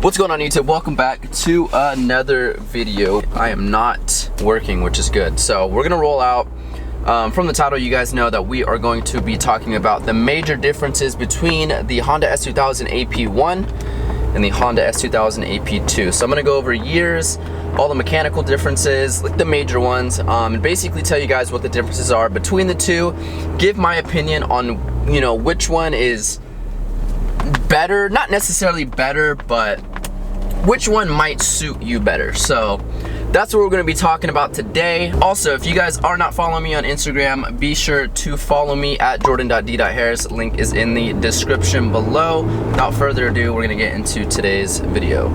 What's going on YouTube? Welcome back to another video. I am not working, which is good. So we're gonna roll out. From the title, you guys know that we are going to be talking about the major differences between the Honda S2000 AP1 and the Honda S2000 AP2. So I'm gonna go over years, all the mechanical differences, like the major ones, and basically tell you guys what the differences are between the two, give my opinion on, you know, which one is better, not necessarily better, but which one might suit you better. So that's what we're going to be talking about today. Also, if you guys are not following me on Instagram, be sure to follow me at jordan.d.harris. Link is in the description below. Without further ado, we're going to get into today's video.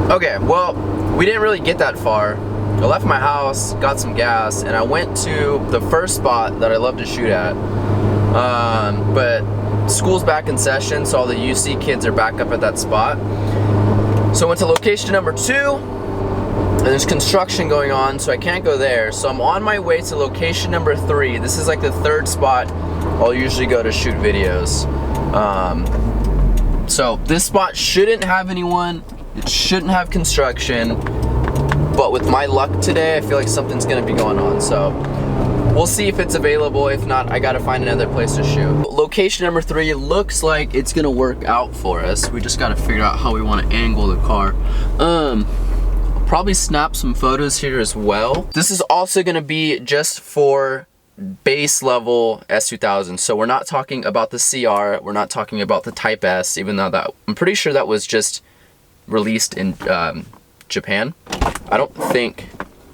Okay, well, we didn't really get that far. I left my house, got some gas, and I went to the first spot that I love to shoot at. But school's back in session, so all the UC kids are back up at that spot. So I went to location number 2, and there's construction going on, so I can't go there. So I'm on my way to location number 3. This is like the third spot I'll usually go to shoot videos. So this spot shouldn't have anyone, it shouldn't have construction, but with my luck today, I feel like something's gonna be going on. So we'll see if it's available. If not, I gotta find another place to shoot. Location number 3 looks like it's gonna work out for us. We just gotta figure out how we wanna angle the car. I'll probably snap some photos here as well. This is also gonna be just for base level S2000. So we're not talking about the CR, we're not talking about the Type S, even though that, I'm pretty sure that was just released in Japan. I don't think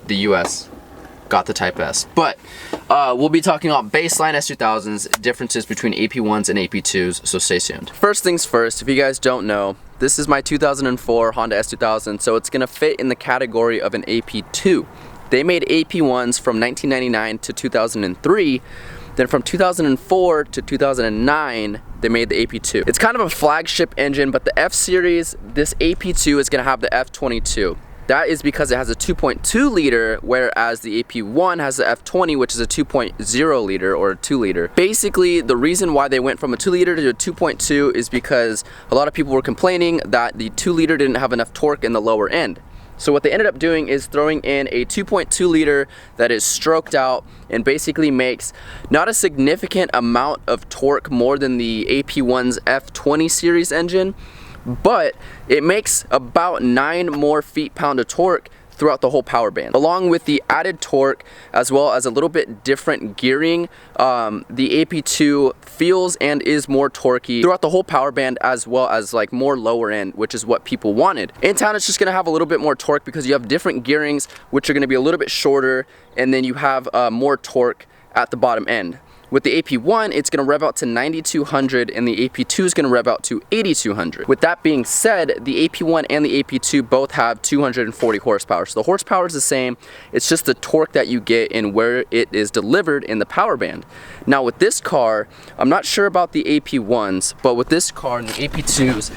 the US got the Type S, but we'll be talking about baseline S2000s, differences between AP1s and AP2s, so stay tuned. First things first, if you guys don't know, this is my 2004 Honda S2000, so it's gonna fit in the category of an AP2. They made AP1s from 1999 to 2003, then from 2004 to 2009, they made the AP2. It's kind of a flagship engine, but the F series, this AP2 is gonna have the F22. That is because it has a 2.2 liter, whereas the AP1 has the F20, which is a 2.0 liter or a 2 liter. Basically, the reason why they went from a 2 liter to a 2.2 is because a lot of people were complaining that the 2 liter didn't have enough torque in the lower end. So what they ended up doing is throwing in a 2.2 liter that is stroked out and basically makes not a significant amount of torque more than the AP1's F20 series engine, but it makes about 9 more feet-pound of torque throughout the whole power band. Along with the added torque, as well as a little bit different gearing, the AP2 feels and is more torquey throughout the whole power band, as well as like more lower end, which is what people wanted. In town, it's just gonna have a little bit more torque because you have different gearings, which are gonna be a little bit shorter, and then you have more torque at the bottom end. With the AP1, it's gonna rev out to 9,200, and the AP2 is gonna rev out to 8,200. With that being said, the AP1 and the AP2 both have 240 horsepower. So the horsepower is the same, it's just the torque that you get and where it is delivered in the power band. Now with this car, I'm not sure about the AP1s, but with this car and the AP2s,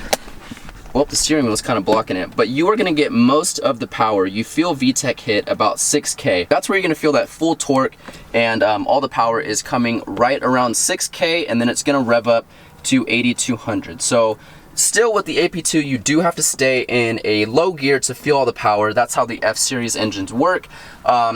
well, the steering wheel is kind of blocking it, but you are going to get most of the power. You feel VTEC hit about 6K. That's where you're going to feel that full torque, and all the power is coming right around 6K, and then it's going to rev up to 8,200. So still with the AP2, you do have to stay in a low gear to feel all the power. That's how the F series engines work,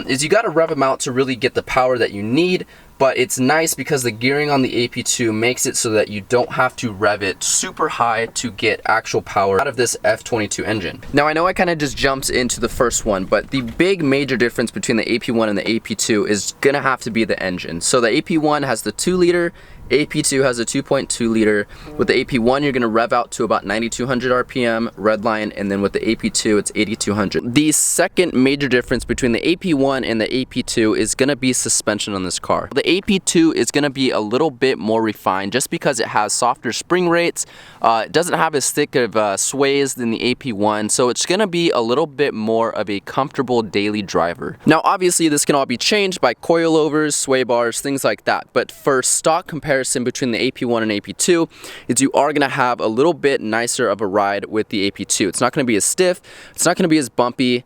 is you got to rev them out to really get the power that you need. But it's nice because the gearing on the AP2 makes it so that you don't have to rev it super high to get actual power out of this F22 engine. Now I know I kind of just jumped into the first one, but the big major difference between the AP1 and the AP2 is gonna have to be the engine. So the AP1 has the 2 liter, AP2 has a 2.2 liter. With the AP1, you're gonna rev out to about 9,200 RPM, redline, and then with the AP2, it's 8,200. The second major difference between the AP1 and the AP2 is gonna be suspension on this car. The AP2 is gonna be a little bit more refined just because it has softer spring rates. It doesn't have as thick of sways than the AP1, so it's gonna be a little bit more of a comfortable daily driver. Now, obviously, this can all be changed by coilovers, sway bars, things like that, but for stock comparison between the AP1 and AP2 is you are gonna have a little bit nicer of a ride with the AP2. It's not gonna be as stiff, it's not gonna be as bumpy,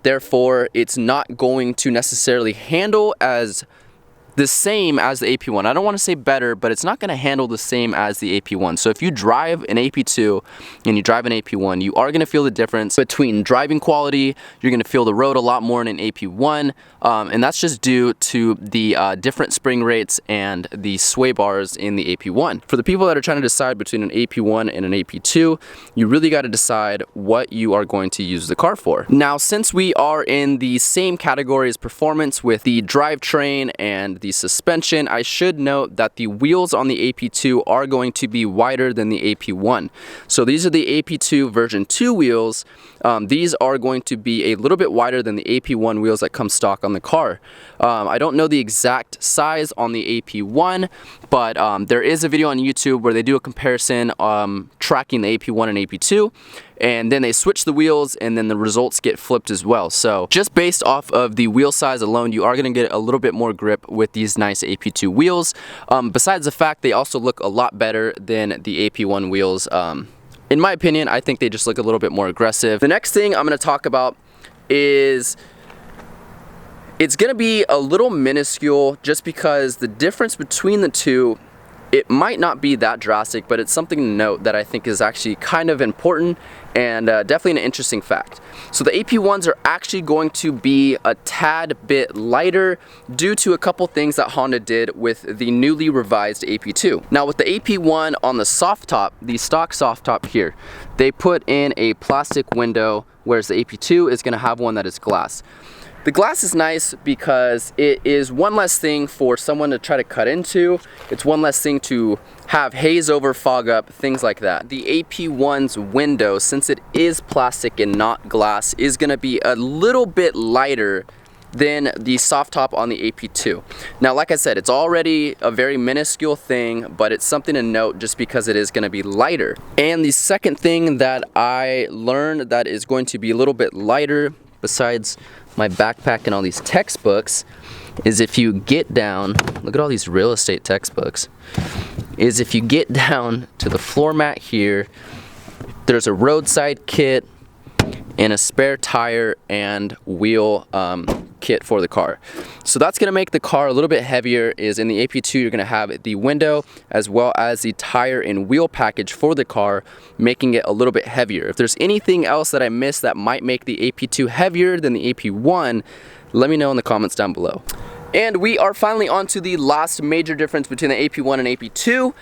therefore it's not going to necessarily handle as the same as the AP1. I don't want to say better, but it's not going to handle the same as the AP1. So if you drive an AP2 and you drive an AP1, you are going to feel the difference between driving quality. You're going to feel the road a lot more in an AP1, and that's just due to the different spring rates and the sway bars in the AP1. For the people that are trying to decide between an AP1 and an AP2, you really got to decide what you are going to use the car for. Now, since we are in the same category as performance with the drivetrain and the suspension, I should note that the wheels on the AP2 are going to be wider than the AP1. So these are the AP2 version 2 wheels. These are going to be a little bit wider than the AP1 wheels that come stock on the car. I don't know the exact size on the AP1, but there is a video on YouTube where they do a comparison tracking the AP1 and AP2, and then they switch the wheels and then the results get flipped as well. So just based off of the wheel size alone, you are going to get a little bit more grip with these nice AP2 wheels. Besides the fact they also look a lot better than the AP1 wheels. In my opinion, I think they just look a little bit more aggressive. The next thing I'm going to talk about is it's going to be a little minuscule just because the difference between the two, it might not be that drastic, but it's something to note that I think is actually kind of important and definitely an interesting fact. So the AP1s are actually going to be a tad bit lighter due to a couple things that Honda did with the newly revised AP2. Now with the AP1 on the soft top, the stock soft top here, they put in a plastic window, whereas the AP2 is going to have one that is glass. The glass is nice because it is one less thing for someone to try to cut into. It's one less thing to have haze over, fog up, things like that. The AP1's window, since it is plastic and not glass, is going to be a little bit lighter than the soft top on the AP2. Now, like I said, it's already a very minuscule thing, but it's something to note just because it is going to be lighter. And the second thing that I learned that is going to be a little bit lighter, besides my backpack and all these textbooks, is if you get down, look at all these real estate textbooks, is if you get down to the floor mat here, there's a roadside kit and a spare tire and wheel kit for the car. So that's going to make the car a little bit heavier. Is in the AP2 you're going to have the window as well as the tire and wheel package for the car, making it a little bit heavier. If there's anything else that I missed that might make the AP2 heavier than the AP1, let me know in the comments down below. And we are finally on to the last major difference between the AP1 and AP2.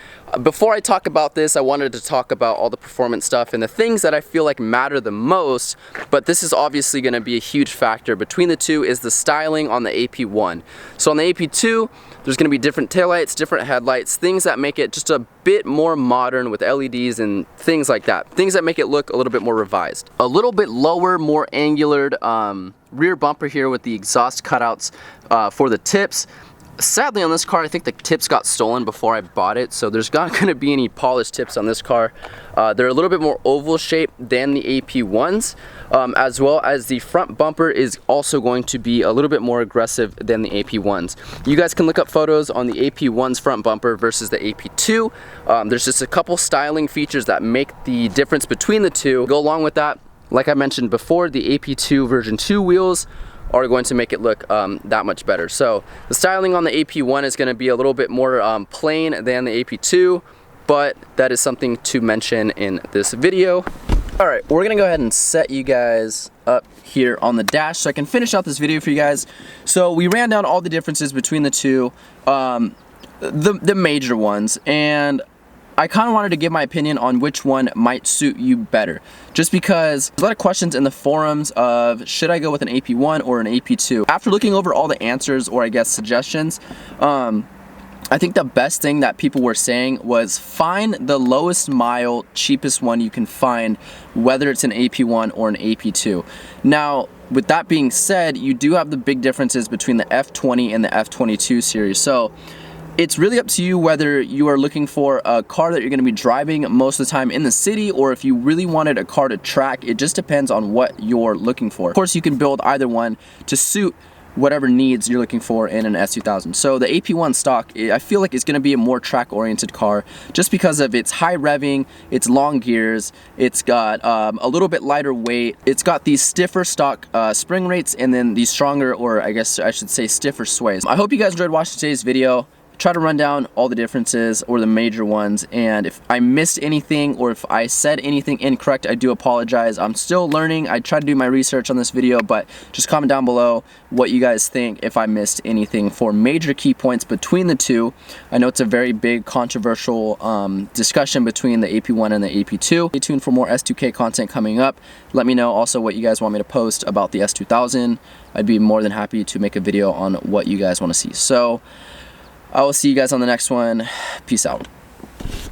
Before I talk about this, I wanted to talk about all the performance stuff and the things that I feel like matter the most, but this is obviously going to be a huge factor between the two, is the styling on the AP1. So on the AP2, there's going to be different taillights, different headlights, things that make it just a bit more modern with LEDs and things like that. Things that make it look a little bit more revised. A little bit lower, more angular rear bumper here with the exhaust cutouts for the tips. Sadly on this car, I think the tips got stolen before I bought it, so there's not going to be any polished tips on this car. They're a little bit more oval shaped than the AP1s, as well as the front bumper is also going to be a little bit more aggressive than the AP1s. You guys can look up photos on the AP1's front bumper versus the AP2. There's just a couple styling features that make the difference between the two. Go along with that, like I mentioned before, the AP2 version 2 wheels are going to make it look that much better. So the styling on the AP1 is going to be a little bit more plain than the AP2, but that is something to mention in this video. Alright, we're going to go ahead and set you guys up here on the dash so I can finish out this video for you guys. So we ran down all the differences between the two, the major ones, and I kind of wanted to give my opinion on which one might suit you better. Just because there's a lot of questions in the forums of should I go with an AP1 or an AP2? After looking over all the answers, or I guess suggestions, I think the best thing that people were saying was find the lowest mile, cheapest one you can find, whether it's an AP1 or an AP2. Now, with that being said, you do have the big differences between the F20 and the F22 series. So it's really up to you whether you are looking for a car that you're going to be driving most of the time in the city, or if you really wanted a car to track. It just depends on what you're looking for. Of course, you can build either one to suit whatever needs you're looking for in an S2000. So the AP1 stock, I feel like it's going to be a more track-oriented car just because of its high revving, its long gears, it's got a little bit lighter weight, it's got these stiffer stock spring rates, and then these stronger, or I guess I should say stiffer sways. I hope you guys enjoyed watching today's video. Try to run down all the differences or the major ones, and if I missed anything or if I said anything incorrect, I do apologize. I'm still learning. I try to do my research on this video, but just comment down below what you guys think if I missed anything for major key points between the two. I know it's a very big controversial discussion between the AP1 and the AP2. Stay tuned for more S2K content coming up. Let me know also what you guys want me to post about the S2000. I'd be more than happy to make a video on what you guys want to see. So I will see you guys on the next one. Peace out.